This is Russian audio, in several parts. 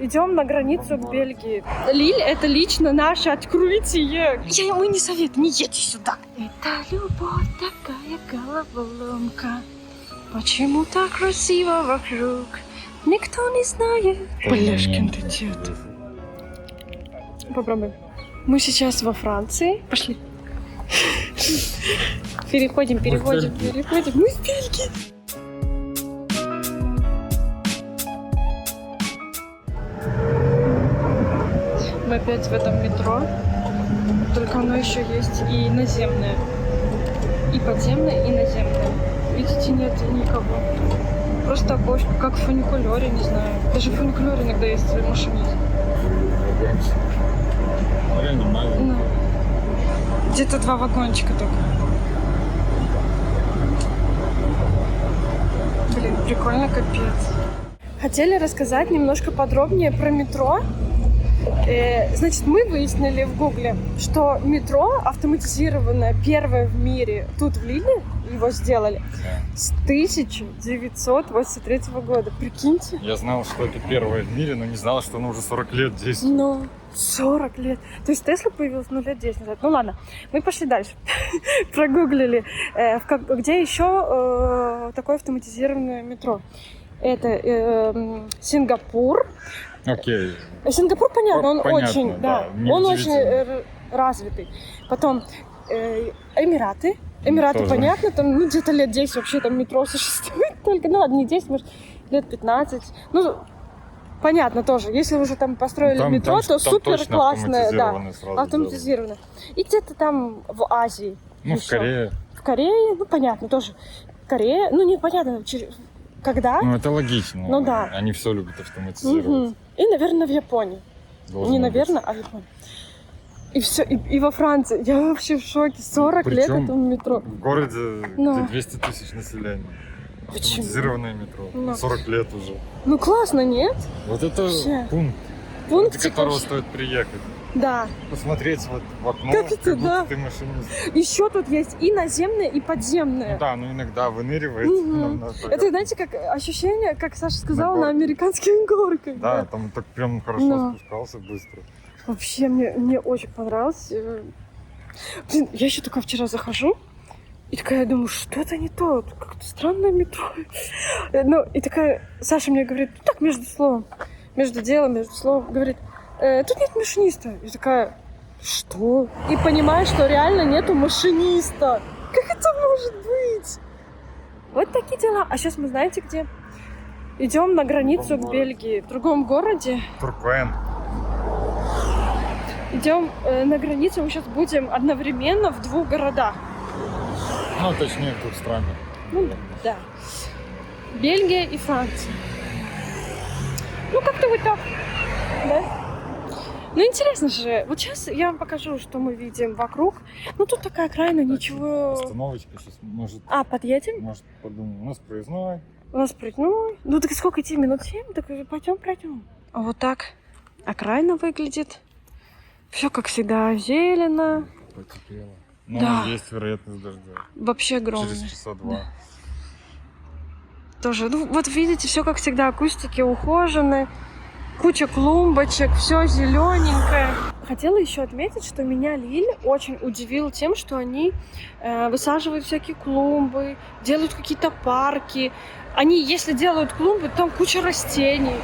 Идем на границу к Бельгии. Лиль — это лично наше открытие. Я ему не советую, не едьте сюда. Это любовь такая головоломка. Почему так красиво вокруг? Никто не знает. Бляшкин ты дед. Попробуем. Мы сейчас во Франции. Пошли. Переходим. Мы в Бельгии. Мы опять в этом метро. Только оно еще есть и наземное. И подземное, и наземное. Видите, нет никого. Просто как в фуникулере, не знаю. Даже в фуникулере иногда есть свой машинист. Ну. Где-то 2 вагончика только. Блин, прикольно, капец. Хотели рассказать немножко подробнее про метро. Значит, мы выяснили в Гугле, что метро автоматизированное первое в мире тут в Лилле, его сделали с 1983 года. Прикиньте. Я знал, что это первое в мире, но не знал, что оно уже 40 лет действует. Ну, 40 лет. То есть Тесла появилась лет 10 назад. Ну ладно, мы пошли дальше. Прогуглили, где еще такое автоматизированное метро. Это Сингапур. Окей. Сингапур, понятно, он Понятно, очень, да, он очень развитый. Потом Эмираты. Эмираты, тоже. Понятно, там где-то лет 10 вообще там метро существует только. Ну ладно, не 10, может, лет 15. Ну, понятно тоже. Если уже там построили там, метро, то супер классное, да, автоматизированное. И где-то там в Азии. Ну, в Корее. В Корее, ну, понятно, тоже. Корея, ну, непонятно, когда. Ну, это логично. Ну, да. Они все любят автоматизировать. Угу. И, наверное, в Японии. Должно не, наверное, быть. а в Японии. И все, и во Франции. Я вообще в шоке. 40 лет этому метро. В городе, где 200 тысяч населения. Автоматизированное метро. 40 лет уже. Ну, классно, нет? Вот это вообще. Пункт, до которого стоит приехать. Да. Посмотреть вот в окно, как это, да? ты машинист. Еще тут есть и наземное, и подземное. Ну, да, но иногда выныривает. Это, знаете, как ощущение, как Саша сказала, на американских горках. Да, там так прям хорошо спускался быстро. Вообще, мне очень понравилось. Блин, я еще только вчера захожу, и такая думаю, что-то не то, как-то странное метро. Ну, и такая, Саша мне говорит, ну так, между словом, между делом, между словом, говорит, тут нет машиниста. И такая, что? И понимаю, что реально нету машиниста. Как это может быть? Вот такие дела. А сейчас мы знаете где? Идем на границу к Бельгии. В другом городе. Турквен. Идем на границу. Мы сейчас будем одновременно в 2 городах. Ну, точнее, в 2 странах. Ну, да. Бельгия и Франция. Ну, как-то вот так. Да? Ну, интересно же. Вот сейчас я вам покажу, что мы видим вокруг. Ну, тут такая окраина, ничего... Остановочка сейчас, может... подъедем? Может, подумаем. У нас проездной. У нас проездной. Ну, так сколько идти? Минут 7? Так пройдем. А вот так окраина выглядит. Все, как всегда, зелено. Потеплело. Но да. Есть вероятность дождя. Вообще огромная. Через часа 2. Да. Тоже. Ну, вот видите, все как всегда, акустики ухожены. Куча клумбочек, все зелененькое. Хотела еще отметить, что меня Лиль очень удивил тем, что они высаживают всякие клумбы, делают какие-то парки. Они, если делают клумбы, там куча растений.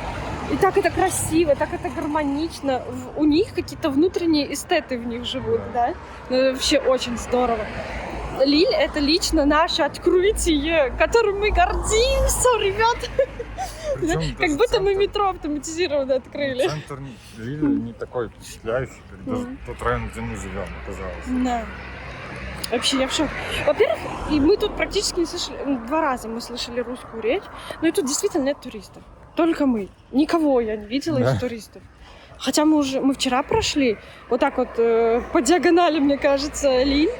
И так это красиво, так это гармонично. У них какие-то внутренние эстеты в них живут, да? Ну, это вообще очень здорово. Лиль — это лично наше открытие, которым мы гордимся, ребят. Как будто мы метро автоматизированно открыли. Центр Лилля не такой впечатляющий, как даже тот район, где мы живем, оказалось. Да. Вообще, я в шоке. Во-первых, и мы тут практически не слышали, 2 раза мы слышали русскую речь, но и тут действительно нет туристов. Только мы. Никого я не видела из туристов. Хотя мы вчера прошли вот так вот по диагонали, мне кажется, Лиль.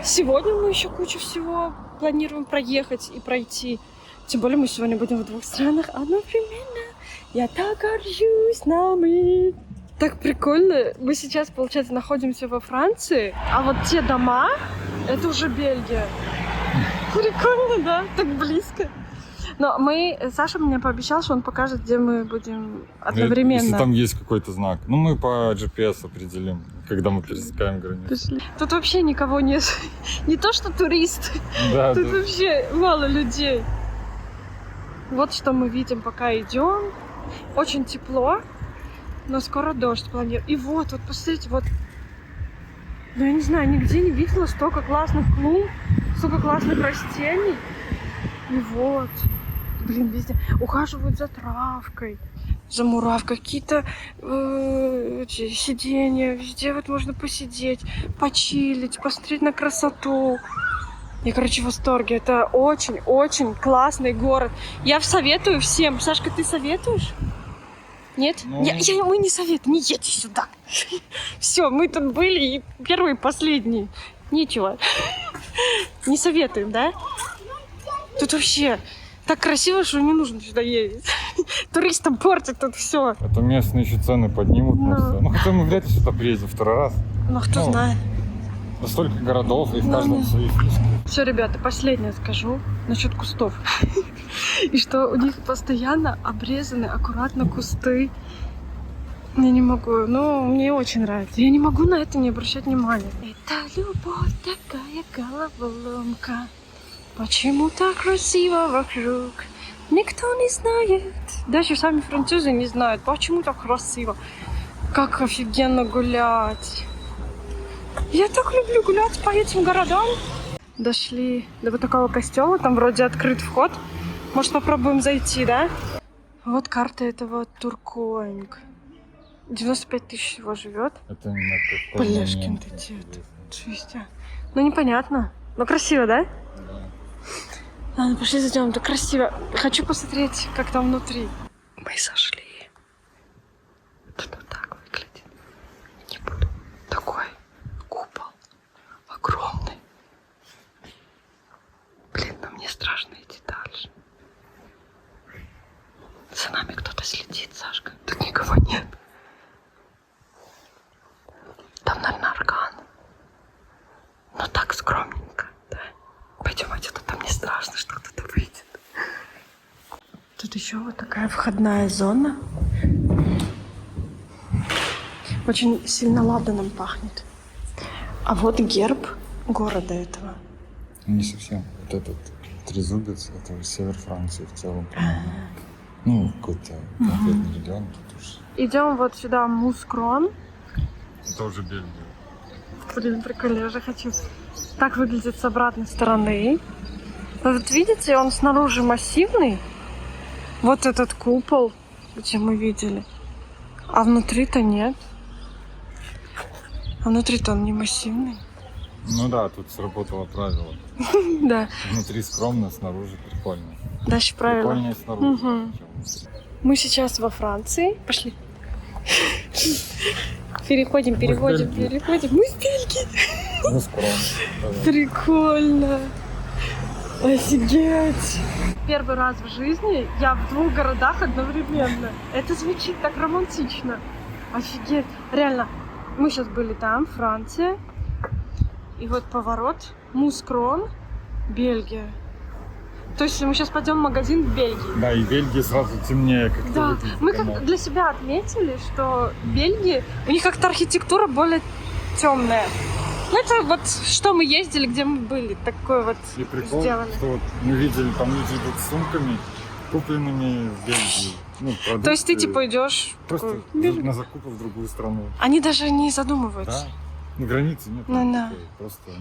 Сегодня мы еще кучу всего планируем проехать и пройти. Тем более мы сегодня будем в 2 странах одновременно. Я так горжусь нами. Так прикольно. Мы сейчас, получается, находимся во Франции, а вот те дома, это уже Бельгия. Прикольно, да? Так близко. Но Саша мне пообещал, что он покажет, где мы будем одновременно. Если там есть какой-то знак. Ну, мы по GPS определим, когда мы пересекаем границу. Пошли. Тут вообще никого нет. Не то, что турист. Да, Тут вообще мало людей. Вот что мы видим, пока идем. Очень тепло, но скоро дождь планируем. И вот, посмотрите, вот. Ну, я не знаю, нигде не видела столько классных клумб, столько классных растений. И вот, блин, везде ухаживают за травкой, за муравкой, какие-то сиденья, везде вот можно посидеть, почилить, посмотреть на красоту. Я, короче, в восторге. Это очень-очень классный город. Я советую всем. Сашка, ты советуешь? Нет? Ну... Мы не советуем, не едьте сюда. Все, мы тут были и первые, и последние. Ничего. Не советуем, да? Тут вообще так красиво, что не нужно сюда ездить. Туристам портят тут все. Это местные еще цены поднимут на все. Ну, хотя мы вряд ли сюда приедем второй раз. Ну, кто знает. Столько городов, и в каждом свои фишки. Все, ребята, последнее скажу насчет кустов. И что у них постоянно обрезаны аккуратно кусты. Я не могу, но мне очень нравится. Я не могу на это не обращать внимания. Это любовь такая головоломка. Почему так красиво вокруг? Никто не знает. Даже сами французы не знают, почему так красиво. Как офигенно гулять. Я так люблю гулять по этим городам. Дошли до вот такого костела, там вроде открыт вход. Может, попробуем зайти, да? Вот карта этого Туркоинг. 95 тысяч всего живет. Это не на тот Бляшкин ты дед. Чистя. Ну, непонятно. Но красиво, да? Да. Ладно, пошли зайдем. Это красиво. Хочу посмотреть, как там внутри. Мы сошли. Тут вот так выглядит. Не буду. Такой купол. Огромный. Блин, но мне страшно идти дальше. За нами кто-то следит, Сашка. Тут никого нет. Там, наверное, орган. Но так скромненько, да. Пойдем отсюда, там не страшно, что кто-то выйдет. Тут еще вот такая входная зона. Очень сильно ладаном пахнет. А вот герб города этого. Не совсем. Вот этот трезубец, это север Франции в целом. Ну, какой-то конкретный регион тут уж. Идем вот сюда, Мускрон. Это уже Бельгия. Блин, прикольно, я уже хочу. Так выглядит с обратной стороны. Вот видите, он снаружи массивный. Вот этот купол, где мы видели. А внутри-то нет. А внутри-то он не массивный. Ну да, тут сработало правило. Да. Внутри скромно, снаружи прикольно. Дальше правило. Прикольнее снаружи. Мы сейчас во Франции. Пошли. Переходим. Мы в Бельгии. Ну, скромно. Прикольно. Офигеть. Первый раз в жизни я в двух городах одновременно. Это звучит так романтично. Офигеть. Реально. Мы сейчас были там, Франция. И вот поворот. Мускрон, Бельгия. То есть мы сейчас пойдем в магазин в Бельгии. Да, и Бельгия сразу темнее как-то. Да, выглядит, мы как для себя отметили, что в Бельгии, у них как-то архитектура более темная. Ну, это вот, что мы ездили, где мы были, такое вот и прикол, сделали. что вот мы видели, там люди идут с сумками, купленными в Бельгии. Ну, продукты. То есть ты типа идешь просто такой, на закупы в другую страну. Они даже не задумываются. Да. Ну, границы нет. Ну, да. Просто,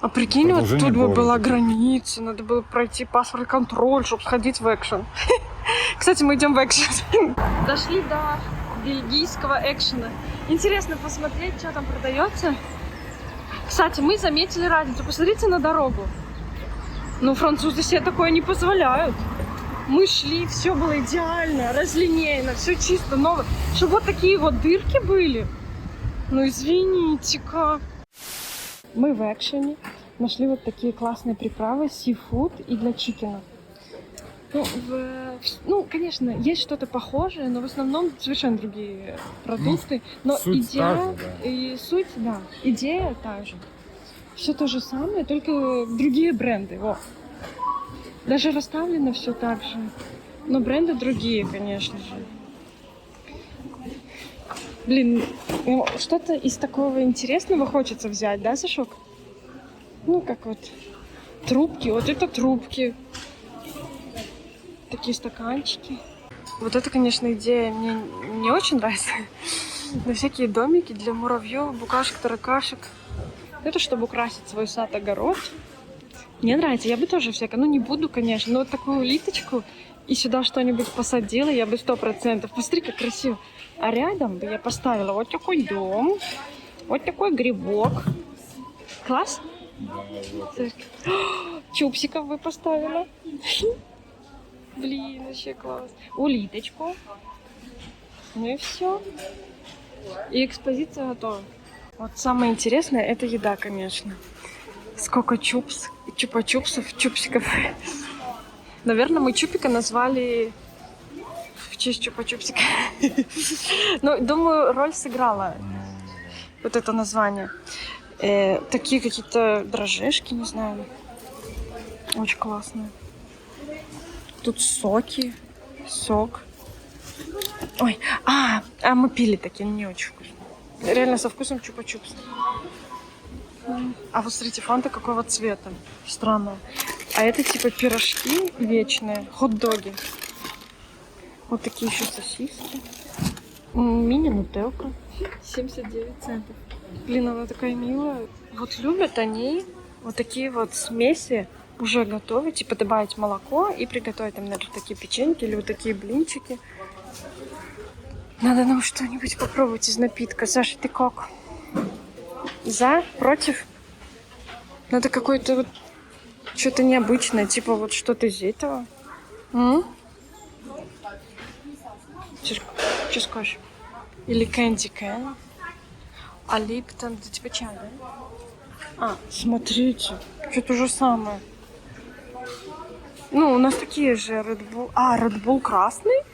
А прикинь, вот тут бы города. была граница, надо было пройти паспортный контроль, чтобы сходить в экшен. Кстати, мы идем в экшен. Дошли до бельгийского экшена. Интересно посмотреть, что там продается. Кстати, мы заметили разницу. Посмотрите на дорогу. Ну, французы себе такое не позволяют. Мы шли, все было идеально, разлинейно, все чисто, новое. Чтобы вот такие вот дырки были. Ну, извините-ка. Мы в экшене нашли вот такие классные приправы, сифуд и для чикена. Ну, конечно, есть что-то похожее, но в основном совершенно другие продукты. Но суть идея та же, да. и суть, да, идея та же. Все то же самое, только другие бренды. Во. Даже расставлено все так же. Но бренды другие, конечно же. Блин, ну, что-то из такого интересного хочется взять, да, Сашок? Ну, как вот трубки. Вот это трубки. Такие стаканчики. Вот это, конечно, идея мне не очень нравится. Но всякие домики для муравьев, букашек, таракашек. Это чтобы украсить свой сад, огород. Мне нравится, я бы тоже всякое, ну не буду, конечно, но вот такую улиточку и сюда что-нибудь посадила, я бы 100%. Посмотри, как красиво. А рядом бы я поставила вот такой дом, вот такой грибок. Класс? Так. Чупсиков бы поставила. Блин, вообще класс. Улиточку. Ну и все. И экспозиция готова. Вот самое интересное это еда, конечно. Сколько чупа-чупсов, чупсиков. Наверное, мы чупика назвали в честь чупа-чупсика. Ну, думаю, роль сыграла вот это название. Такие какие-то дрожжешки, не знаю. Очень классные. Тут соки, сок. Ой, мы пили такие, не очень вкусные. Реально со вкусом чупа-чупса. А вот смотрите, фанта какого цвета. Странно. А это типа пирожки вечные, хот-доги. Вот такие еще сосиски. Мини-нутелка. 79 центов. Блин, она такая милая. Вот любят они вот такие вот смеси уже готовы. Типа добавить молоко и приготовить там, наверное, такие печеньки или вот такие блинчики. Надо нам что-нибудь попробовать из напитка. Саша, ты как? За? Против? Надо какое-то вот что-то необычное, типа вот что-то из этого. Что скажешь? Или Candy Can. А Липтон, это типа чай, да? Смотрите, что то же самое. Ну, у нас такие же Red Bull. Red Bull красный?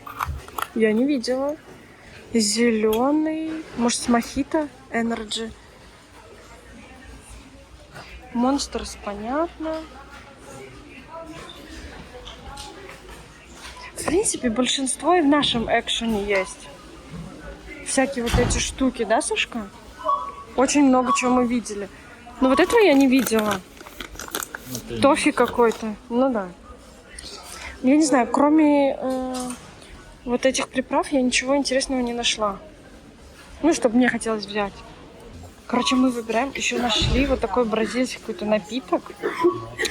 Я не видела. Зеленый. Может, с мохито? Energy. Monsters, понятно. В принципе, большинство и в нашем экшене есть. Всякие вот эти штуки, да, Сашка? Очень много чего мы видели. Но вот этого я не видела. Тофи какой-то. Ну да. Я не знаю, кроме вот этих приправ я ничего интересного не нашла. Ну, чтобы мне хотелось взять. Короче, мы выбираем. Еще нашли вот такой бразильский какой-то напиток.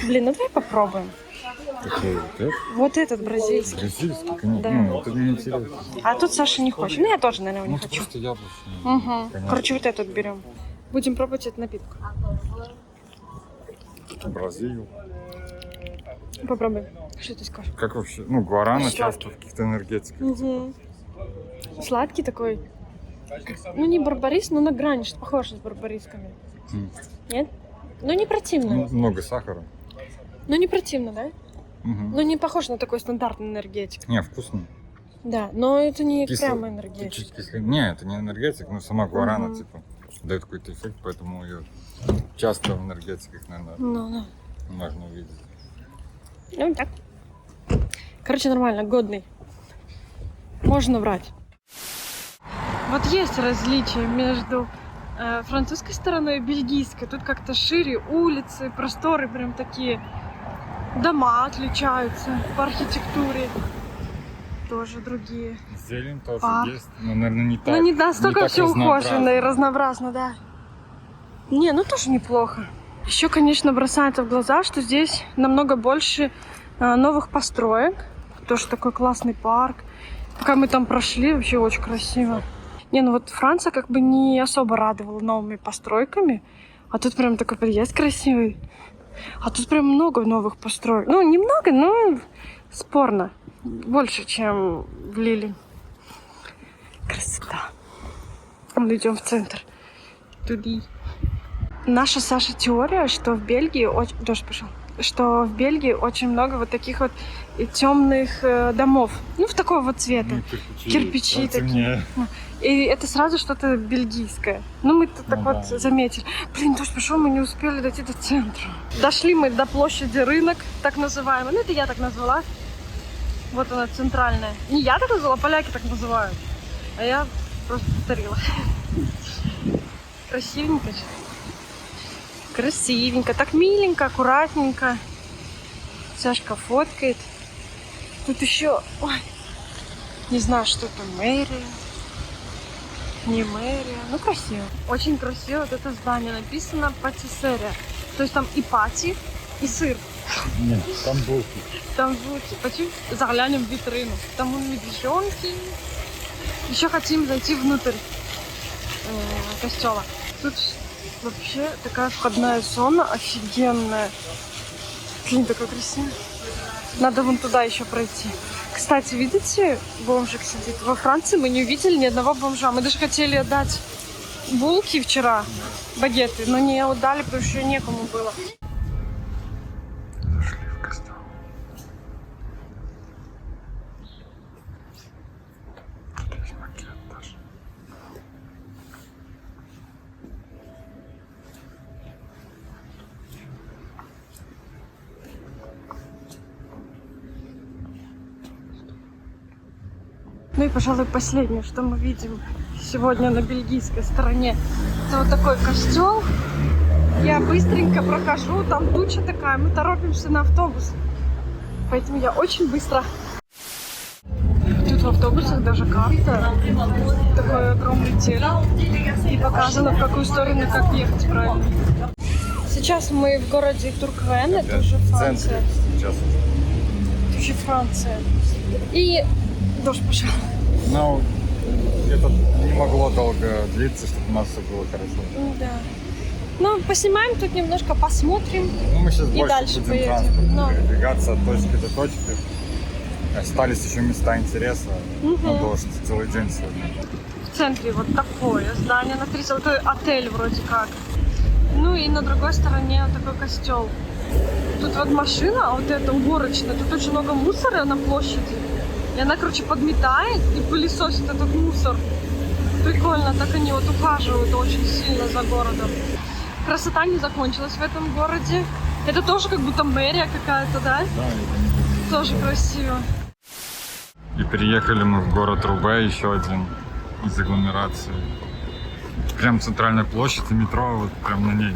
Блин, ну давай попробуем. Какой вот этот? Вот этот бразильский. Бразильский, конечно. Да. Ну, это мне интересно. А тут Саша не хочет. Ну, я тоже, наверное, не Ну, хочу. просто яблочный. Угу. Конечно. Короче, вот этот берем. Будем пробовать этот напиток. Бразилию. Попробуй. Что ты скажешь? Как вообще? Ну, гуарана Сладкий. часто в каких-то энергетиках. Угу. Сладкий такой. Ну, не барбарис, но на грани, что похож с барбарисками. Нет? Ну, не противно. Ну, много сахара. Ну, не противно, да? Угу. Ну, не похож на такой стандартный энергетик. Не, вкусно. Да, но это не Кисло. прямо энергетик. Чуть кисло. Не, это не энергетик, но сама гуарана, Мгм. типа, дает какой-то эффект, поэтому ее часто в энергетиках, наверное, Ну. можно увидеть. Ну, так. Короче, нормально, годный. Можно брать. Вот есть различия между французской стороной и бельгийской. Тут как-то шире улицы, просторы прям такие. Дома отличаются по архитектуре. Тоже другие. Зелень тоже Парк. есть, но, наверное, не так. Ну, не настолько так все ухожено и разнообразно. разнообразно, да. Не, ну тоже неплохо. Еще, конечно, бросается в глаза, что здесь намного больше новых построек. Тоже такой классный парк. Пока мы там прошли, вообще очень красиво. Не, ну вот Франция как бы не особо радовала новыми постройками. А тут прям такой подъезд красивый. А тут прям много новых построек. Ну, немного, но спорно. Больше, чем в Лиле. Красота. Мы идем в центр. Туда. Наша, Саша, теория, что в Бельгии... Дождь пошел. что в Бельгии очень много вот таких вот темных домов. Ну, в такого вот цвета. Кирпичи такие. И это сразу что-то бельгийское. Ну, мы так вот заметили. Блин, дождь пошел, мы не успели дойти до центра. Дошли мы до площади Рынок, так называемый. Ну, это я так назвала. Вот она, центральная. Не я так назвала, поляки так называют. А я просто повторила. Красивенько же. Красивенько. Так миленько, аккуратненько. Сашка фоткает. Тут еще... Ой, не знаю, что это, мэрия. Не мэрия. Ну, красиво. Очень красиво вот это здание. Написано патиссерия. То есть там и пати, и сыр. Нет, там булки. Там булки. Пойдем заглянем в витрину. Там медвежонки. Еще хотим зайти внутрь костела. Тут вообще такая входная зона офигенная. Блин, такая красивая. Надо вон туда еще пройти. Кстати, видите, бомжик сидит. Во Франции мы не увидели ни одного бомжа. Мы даже хотели отдать булки вчера, багеты, но не отдали, потому что некому было. Зашли в костел. Тут есть макет даже. Ну и, пожалуй, последнее, что мы видим сегодня на бельгийской стороне. Это вот такой костел. Я быстренько прохожу, там туча такая, мы торопимся на автобус. Поэтому я очень быстро. Тут в автобусах даже карта. Такой огромный тело. И показано, в какую сторону как ехать правильно. Сейчас мы в городе Турквен, это уже Франция. Сейчас. Это уже Франция. И дождь пошел. Ну, это не могло долго длиться, чтобы у нас все было хорошо. Да. Ну, поснимаем тут немножко, посмотрим. Ну, мы сейчас И больше дальше будем поедем. транспортом Ну. передвигаться от точки до точки. Остались еще места интереса. На дождь целый день сегодня. В центре вот такое здание на 30, это отель вроде как. Ну и на другой стороне вот такой костел. Тут вот машина, а вот эта уборочная. Тут очень много мусора на площади. И она, короче, подметает и пылесосит этот мусор. Прикольно, так они вот ухаживают очень сильно за городом. Красота не закончилась в этом городе. Это тоже как будто мэрия какая-то, да? Да, это Тоже красиво. И переехали мы в город Рубе, еще один из агломерации. Прям центральная площадь и метро, вот прям на ней.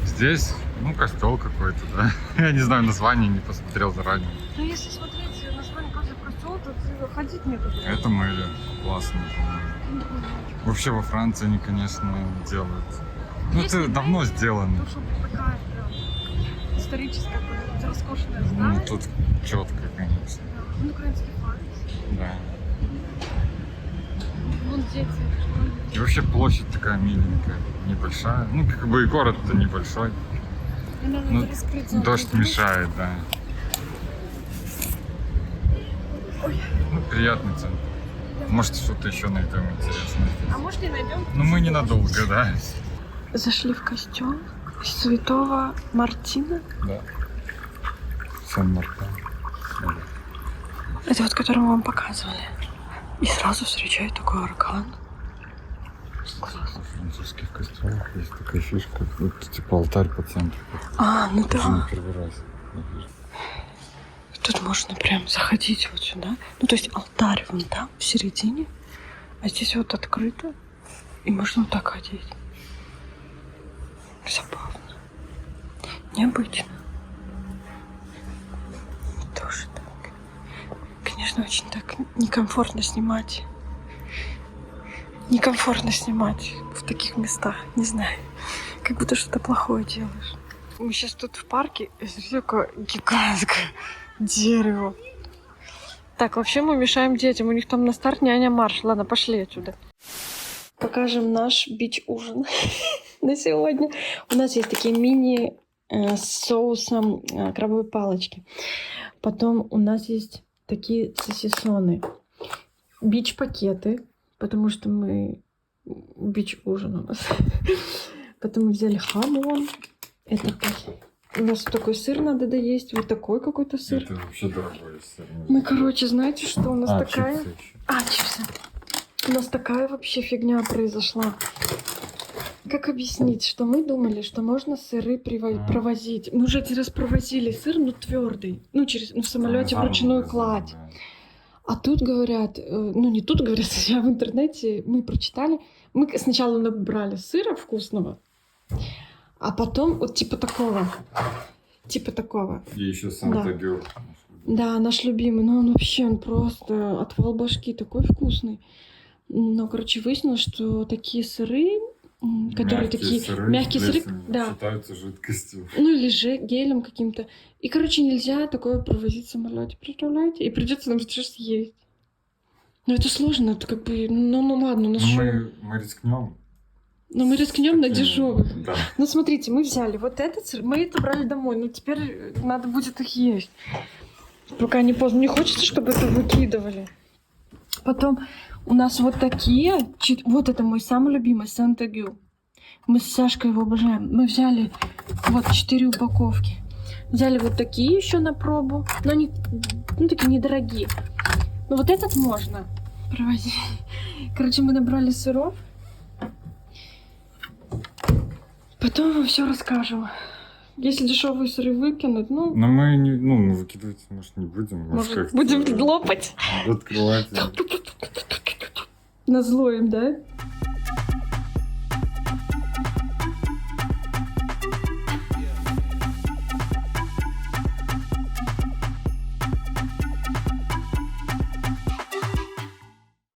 Здесь, ну, костел какой-то, да. Я не знаю название, не посмотрел заранее. Ну, если смотреть название каждого костела, то ходить некуда. Это мэрия, классно, по-моему. Вообще во Франции они, конечно, делают. Ну, Если это давно сделано. Ну, чтобы такая прям историческая, роскошная Ну, здание. тут четко, конечно. Ну, украинский флаг. Да. Вон дети. И вообще площадь такая миленькая, небольшая. Ну, как бы и город-то небольшой. Ну, дождь мешает, да. Ну, приятный центр. Может, что-то еще найдем интересное. А может, не найдем? Ну, мы ненадолго, да. Зашли в костел Святого Мартина. Да. Сан-Мартин. Это вот, который мы вам показывали. И сразу встречает такой аркан. В французских костелах есть такая фишка, вот типа алтарь по центру. А, ну Даже да. не первый раз. Тут можно прям заходить вот сюда. Ну, то есть алтарь вон там, в середине. А здесь вот открыто. И можно вот так ходить. Забавно. Необычно. Тоже так. Конечно, очень так некомфортно снимать. Некомфортно снимать в таких местах. Не знаю. Как будто что-то плохое делаешь. Мы сейчас тут в парке. И смотрите, какое гигантское дерево. Так, вообще мы мешаем детям. У них там на старт няня Марш. Ладно, пошли отсюда. Покажем наш бич-ужин на сегодня. У нас есть такие мини с соусом крабовые палочки. Потом у нас есть такие сосисоны. Бич-пакеты, потому что мы бич-ужин у нас. Потом мы взяли хамон. Это У нас вот такой сыр надо доесть, вот такой какой-то сыр. Это вообще дорогой сыр. Мы, короче, знаете, что у нас такая... чипсы еще. Чипсы. У нас такая вообще фигня произошла. Как объяснить, что мы думали, что можно сыры провозить. Мы уже один раз провозили сыр, но твердый. Ну, в самолете вручную кладь. Да. А тут говорят, ну не тут говорят, а в интернете мы прочитали. Мы сначала набрали сыра вкусного, а потом вот типа такого. И еще Санта-Гюр. Да, наш любимый. Но он вообще, он просто отвал башки, такой вкусный. Но, короче, выяснилось, что такие сыры, которые мягкие сыры, да, считаются жидкостью. ну или же гелем каким-то. И, короче, нельзя такое провозить в самолете, представляете? И придется нам сейчас съесть. Но это сложно, это как бы, ну ладно, ну что? Мы рискнем. Но мы рискнем на дешевых. Да. Ну смотрите, мы взяли вот этот сыр, мы это брали домой, но теперь надо будет их есть. Пока не поздно, не хочется, чтобы это выкидывали. Потом у нас вот такие, вот это мой самый любимый Санта-Гю. Мы с Сашкой его обожаем. Мы взяли вот 4 упаковки. Взяли вот такие еще на пробу, но они, ну, такие недорогие. Но вот этот можно провозить. Короче, мы набрали сыров. Потом вам все расскажем. Если дешевые сыры выкинуть, ну... Но мы не, ну, выкидывать, может, не будем. Может, будем лопать. Открывать. Назло им, да?